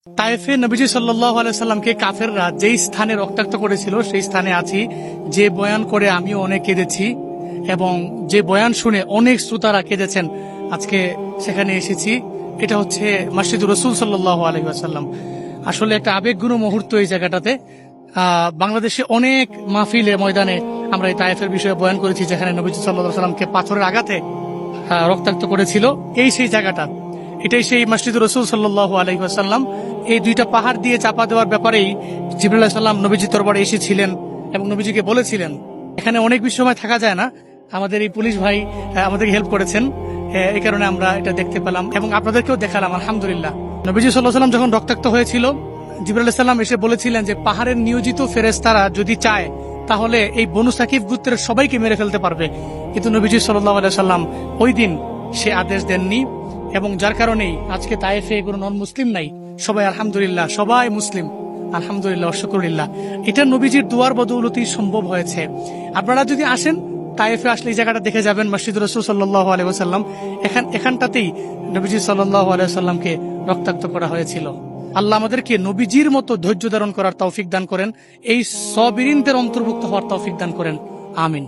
তায়েফে নবীজি সাল্লাল্লাহু আলাইহি সাল্লামকে কাফেররা যেই স্থানে রক্তাক্ত করেছিল সেই স্থানে আছি, যে বয়ান করে আমিও অনেক কেঁদেছি এবং যে বয়ান শুনে অনেক শ্রোতারা কেঁদেছেন। আজকে সেখানে এসেছি। এটা হচ্ছে মসজিদুর রাসূল সাল্লাল্লাহু আলাইহি ওয়াসাল্লাম। আসলে একটা আবেগঘন মুহূর্ত এই জায়গাটাতে। বাংলাদেশে অনেক মাহফিলে ময়দানে আমরা এই তায়েফের বিষয়ে বয়ান করেছি, যেখানে নবীজি সাল্লাল্লাহু আলাইহি সাল্লামকে পাথরের আঘাতে রক্তাক্ত করেছিল। এই সেই জায়গাটা, এটাই সেই মসজিদুর রাসূল সাল্লাল্লাহু আলাইহি ওয়াসাল্লাম। এই দুইটা পাহাড় দিয়ে চাপা দেওয়ার ব্যাপারেই জিবরাইল আলাইহিস সালাম নবীজির দরবারে এসেছিলেন এবং নবীজিকে বলেছিলেন। এখানে অনেক বেশি সময় থাকা যায় না, আমাদের এই পুলিশ ভাই আমাদেরকে হেল্প করেছেন, এই কারণে আমরা এটা দেখতে পেলাম এবং আপনাদেরকেও দেখালাম। আলহামদুলিল্লাহ। নবীজি সাল্লাল্লাহু আলাইহি ওয়াসাল্লাম যখন রক্তাক্ত হয়েছিল, জিবরাইল আলাইহিস সালাম এসে বলেছিলেন যে পাহাড়ের নিয়োজিত ফেরেশতারা যদি চায় তাহলে এই বনু সাকিফ গোত্রের সবাইকে মেরে ফেলতে পারবে, কিন্তু নবীজি সাল্লাল্লাহু আলাইহি ওয়াসাল্লাম ওই দিন সে আদেশ দেননি এবং যার কারণেই আজকে তায়েফে কোনো নন মুসলিম নাই, সবাই আলহামদুলিল্লাহ, সবাই মুসলিম। আলহামদুলিল্লাহ, শুকরিল্লাহ। এটা নবীজির দুয়ার বদৌলতেই সম্ভব হয়েছে। আপনারা যদি আসেন তায়েফে, আসলে এই জায়গাটা দেখে যাবেন, মসজিদুর রাসূল সাল্লাল্লাহু আলাইহি ওয়াসাল্লাম। এখানটাতেই নবীজি সাল্লাল্লাহু আলাইহি ওয়াসাল্লামকে রক্তাক্ত করা হয়েছিল। আল্লাহ আমাদেরকে নবীজির মতো ধৈর্য ধারণ করার তৌফিক দান করেন, এই সাবিরিনদের অন্তর্ভুক্ত হওয়ার তৌফিক দান করেন। আমিন।